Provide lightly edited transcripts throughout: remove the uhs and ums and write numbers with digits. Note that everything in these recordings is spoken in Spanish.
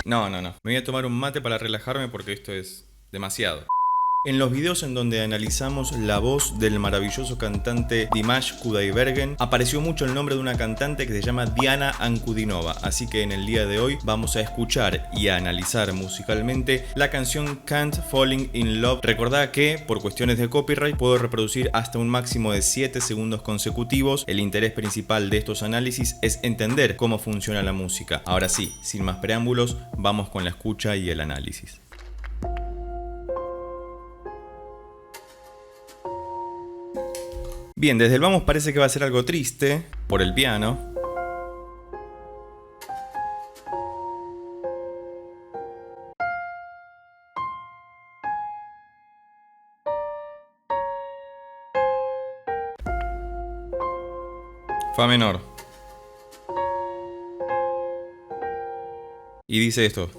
No. Me voy a tomar un mate para relajarme porque esto es demasiado. En los videos en donde analizamos la voz del maravilloso cantante Dimash Kudaibergen, apareció mucho el nombre de una cantante que se llama Diana Ankudinova, así que en el día de hoy vamos a escuchar y a analizar musicalmente la canción Can't Falling in Love. Recordá que por cuestiones de copyright puedo reproducir hasta un máximo de 7 segundos consecutivos. El interés principal de estos análisis es entender cómo funciona la música. Ahora sí, sin más preámbulos, vamos con la escucha y el análisis. Bien, desde el vamos parece que va a ser algo triste por el piano. Fa menor. Y dice esto.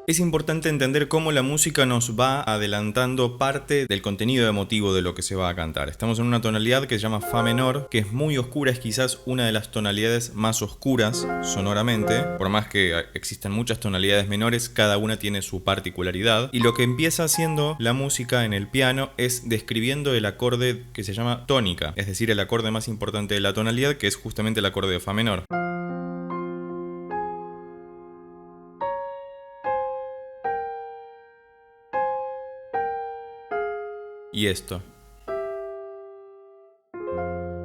Es importante entender cómo la música nos va adelantando parte del contenido emotivo de lo que se va a cantar. Estamos en una tonalidad que se llama Fa menor, que es muy oscura, es quizás una de las tonalidades más oscuras sonoramente. Por más que existan muchas tonalidades menores, cada una tiene su particularidad. Y lo que empieza haciendo la música en el piano es describiendo el acorde que se llama tónica, es decir, el acorde más importante de la tonalidad, que es justamente el acorde de Fa menor. Y esto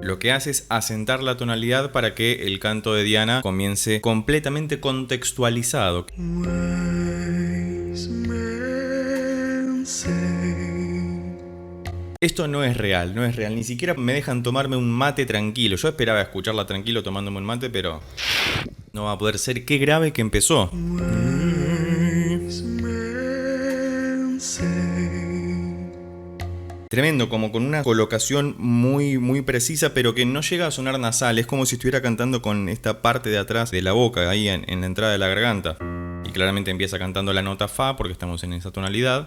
lo que hace es asentar la tonalidad para que el canto de Diana comience completamente contextualizado. Esto no es real, ni siquiera me dejan tomarme un mate tranquilo. Yo esperaba escucharla tranquilo tomándome un mate, pero no va a poder ser. Qué grave que empezó. Tremendo, como con una colocación muy precisa, pero que no llega a sonar nasal. Es como si estuviera cantando con esta parte de atrás de la boca, ahí en la entrada de la garganta. Y claramente empieza cantando la nota Fa, porque estamos en esa tonalidad.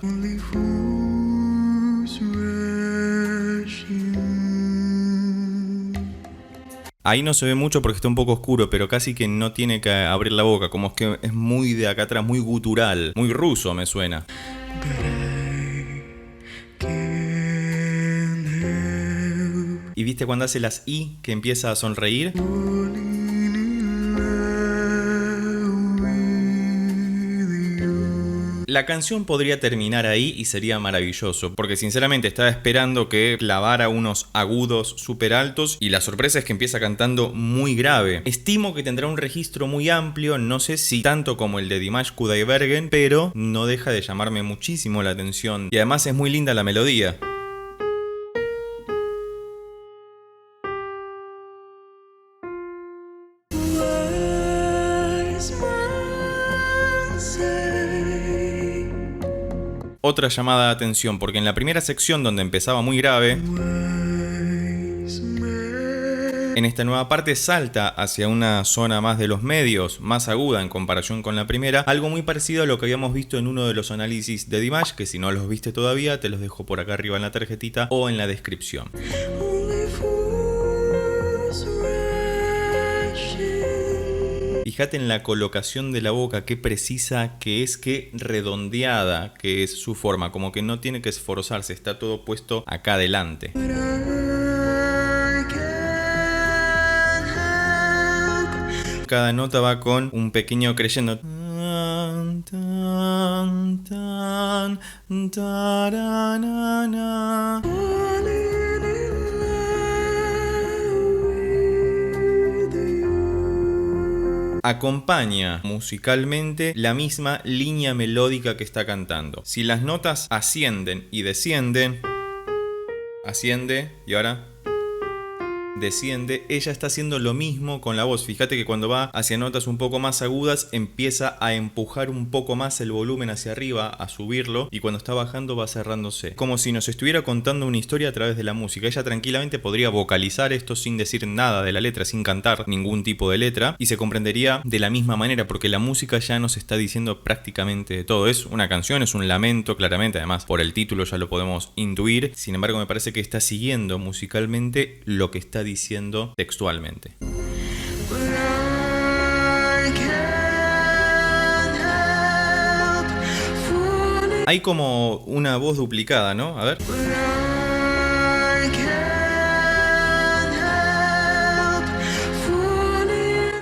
Ahí no se ve mucho porque está un poco oscuro, pero casi que no tiene que abrir la boca. Como es que es muy de acá atrás, muy gutural, muy ruso me suena. ¿Y viste cuando hace las I que empieza a sonreír? La canción podría terminar ahí y sería maravilloso, porque sinceramente estaba esperando que clavara unos agudos súper altos y la sorpresa es que empieza cantando muy grave. Estimo que tendrá un registro muy amplio, no sé si tanto como el de Dimash Kudaibergen, pero no deja de llamarme muchísimo la atención y además es muy linda la melodía. Otra llamada de atención, porque en la primera sección donde empezaba muy grave, en esta nueva parte salta hacia una zona más de los medios, más aguda en comparación con la primera, algo muy parecido a lo que habíamos visto en uno de los análisis de Dimash, que si no los viste todavía te los dejo por acá arriba en la tarjetita o en la descripción. Fíjate en la colocación de la boca, qué precisa que es, qué redondeada que es su forma, como que no tiene que esforzarse, está todo puesto acá adelante. Cada nota va con un pequeño crescendo. Acompaña musicalmente la misma línea melódica que está cantando. Si las notas ascienden y descienden, asciende y ahora desciende, ella está haciendo lo mismo con la voz. Fíjate que cuando va hacia notas un poco más agudas empieza a empujar un poco más el volumen hacia arriba, a subirlo, y cuando está bajando va cerrándose, como si nos estuviera contando una historia a través de la música. Ella tranquilamente podría vocalizar esto sin decir nada de la letra, sin cantar ningún tipo de letra, y se comprendería de la misma manera, porque la música ya nos está diciendo prácticamente todo. Es una canción, es un lamento, claramente, además por el título ya lo podemos intuir. Sin embargo, me parece que está siguiendo musicalmente lo que está diciendo textualmente. Hay como una voz duplicada, ¿no? A ver.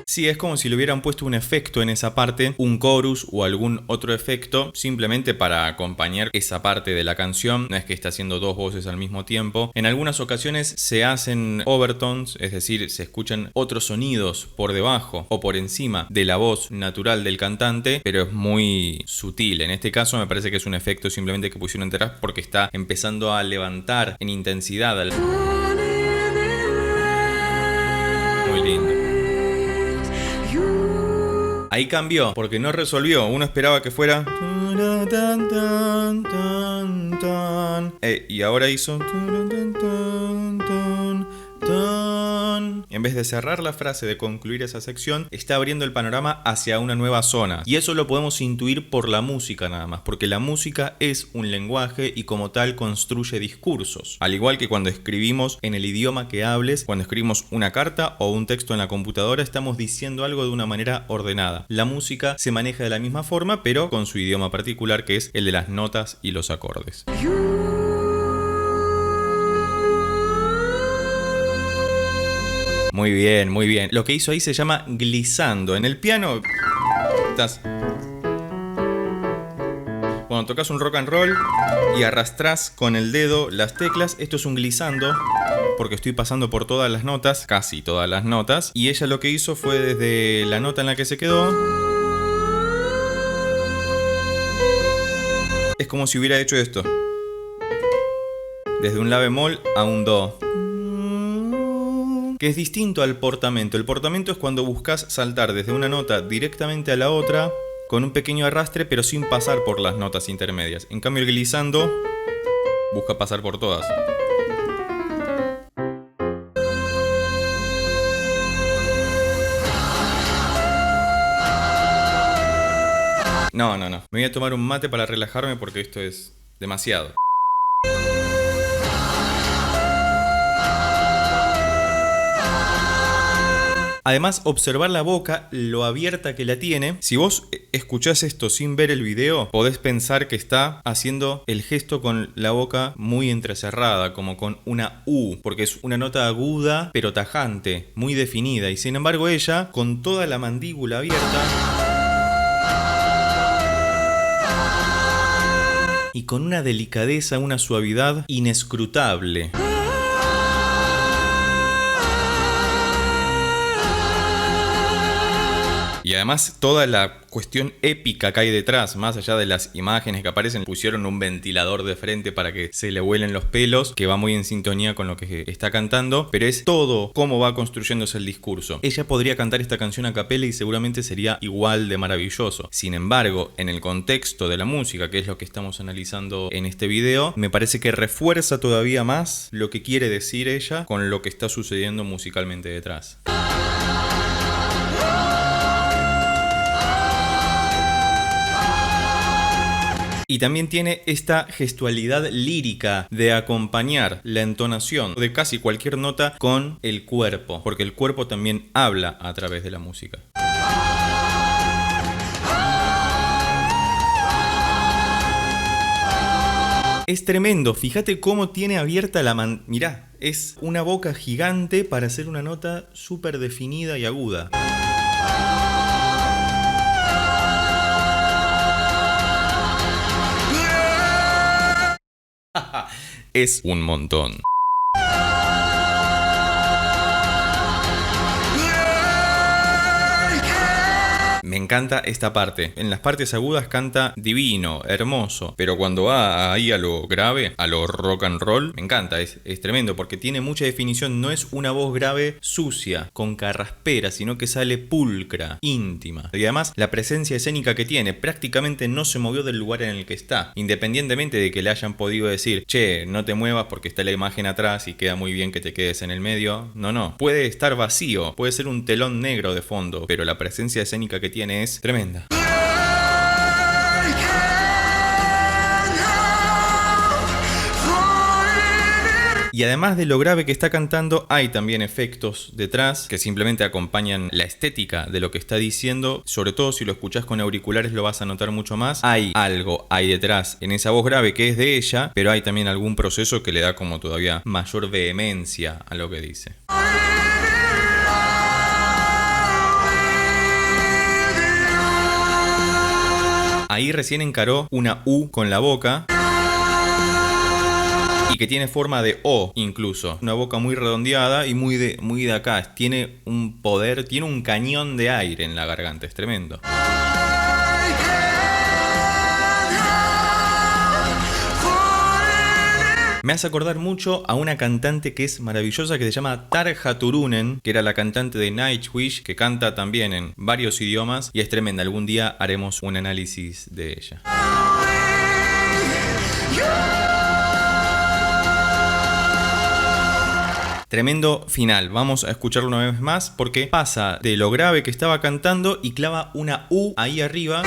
Sí, es como si le hubieran puesto un efecto en esa parte, un chorus o algún otro efecto, simplemente para acompañar esa parte de la canción. No es que esté haciendo dos voces al mismo tiempo. En algunas ocasiones se hacen overtones, es decir, se escuchan otros sonidos por debajo o por encima de la voz natural del cantante, pero es muy sutil. En este caso me parece que es un efecto simplemente que pusieron detrás porque está empezando a levantar en intensidad al... Muy lindo. Ahí cambió, porque no resolvió. Uno esperaba que fuera... y ahora hizo... En vez de cerrar la frase, de concluir esa sección, está abriendo el panorama hacia una nueva zona. Y eso lo podemos intuir por la música nada más, porque la música es un lenguaje y como tal construye discursos. Al igual que cuando escribimos en el idioma que hables, cuando escribimos una carta o un texto en la computadora, estamos diciendo algo de una manera ordenada. La música se maneja de la misma forma, pero con su idioma particular, que es el de las notas y los acordes. Muy bien, muy bien. Lo que hizo ahí se llama glissando. En el piano estás... Cuando tocas un rock and roll y arrastrás con el dedo las teclas, esto es un glissando, porque estoy pasando por todas las notas, casi todas las notas, y ella lo que hizo fue desde la nota en la que se quedó. Es como si hubiera hecho esto. Desde un la bemol a un do. Que es distinto al portamento. El portamento es cuando buscas saltar desde una nota directamente a la otra con un pequeño arrastre pero sin pasar por las notas intermedias. En cambio el glissando busca pasar por todas. No. Me voy a tomar un mate para relajarme porque esto es demasiado. Además, observar la boca, lo abierta que la tiene. Si vos escuchás esto sin ver el video, podés pensar que está haciendo el gesto con la boca muy entrecerrada, como con una U, porque es una nota aguda pero tajante, muy definida. Y sin embargo ella, con toda la mandíbula abierta y con una delicadeza, una suavidad inescrutable. Y además toda la cuestión épica que hay detrás, más allá de las imágenes que aparecen, pusieron un ventilador de frente para que se le vuelen los pelos, que va muy en sintonía con lo que está cantando, pero es todo cómo va construyéndose el discurso. Ella podría cantar esta canción a capela y seguramente sería igual de maravilloso. Sin embargo, en el contexto de la música, que es lo que estamos analizando en este video, me parece que refuerza todavía más lo que quiere decir ella con lo que está sucediendo musicalmente detrás. Y también tiene esta gestualidad lírica de acompañar la entonación de casi cualquier nota con el cuerpo, porque el cuerpo también habla a través de la música. Es tremendo, fíjate cómo tiene abierta la mirá, es una boca gigante para hacer una nota súper definida y aguda. Es un montón. Me encanta esta parte. En las partes agudas canta divino, hermoso. Pero cuando va ahí a lo grave, a lo rock and roll, me encanta. Es tremendo porque tiene mucha definición. No es una voz grave sucia, con carraspera, sino que sale pulcra, íntima. Y además la presencia escénica que tiene, prácticamente no se movió del lugar en el que está. Independientemente de que le hayan podido decir, che, no te muevas porque está la imagen atrás y queda muy bien que te quedes en el medio. No. Puede estar vacío, puede ser un telón negro de fondo, pero la presencia escénica que tiene es tremenda. Y además de lo grave que está cantando, hay también efectos detrás que simplemente acompañan la estética de lo que está diciendo. Sobre todo si lo escuchás con auriculares lo vas a notar mucho más. Hay algo ahí detrás en esa voz grave que es de ella, pero hay también algún proceso que le da como todavía mayor vehemencia a lo que dice. Ahí recién encaró una U con la boca y que tiene forma de O incluso. Una boca muy redondeada y muy de acá. Tiene un poder, tiene un cañón de aire en la garganta, es tremendo. Me hace acordar mucho a una cantante que es maravillosa que se llama Tarja Turunen, que era la cantante de Nightwish, que canta también en varios idiomas y es tremenda. Algún día haremos un análisis de ella. Tremendo final, vamos a escucharlo una vez más porque pasa de lo grave que estaba cantando y clava una U ahí arriba.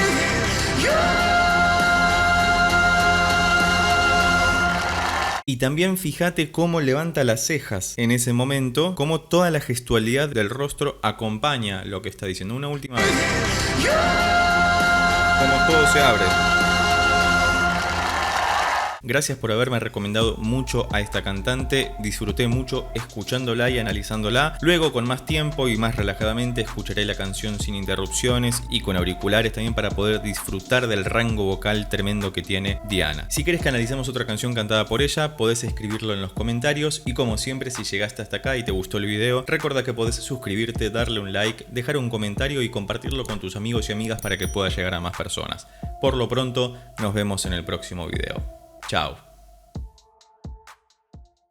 Y también fíjate cómo levanta las cejas en ese momento, cómo toda la gestualidad del rostro acompaña lo que está diciendo. Una última vez. Como todo se abre. Gracias por haberme recomendado mucho a esta cantante, disfruté mucho escuchándola y analizándola. Luego con más tiempo y más relajadamente escucharé la canción sin interrupciones y con auriculares también para poder disfrutar del rango vocal tremendo que tiene Diana. Si querés que analicemos otra canción cantada por ella, podés escribirlo en los comentarios y como siempre si llegaste hasta acá y te gustó el video, recuerda que podés suscribirte, darle un like, dejar un comentario y compartirlo con tus amigos y amigas para que pueda llegar a más personas. Por lo pronto, nos vemos en el próximo video. Chao.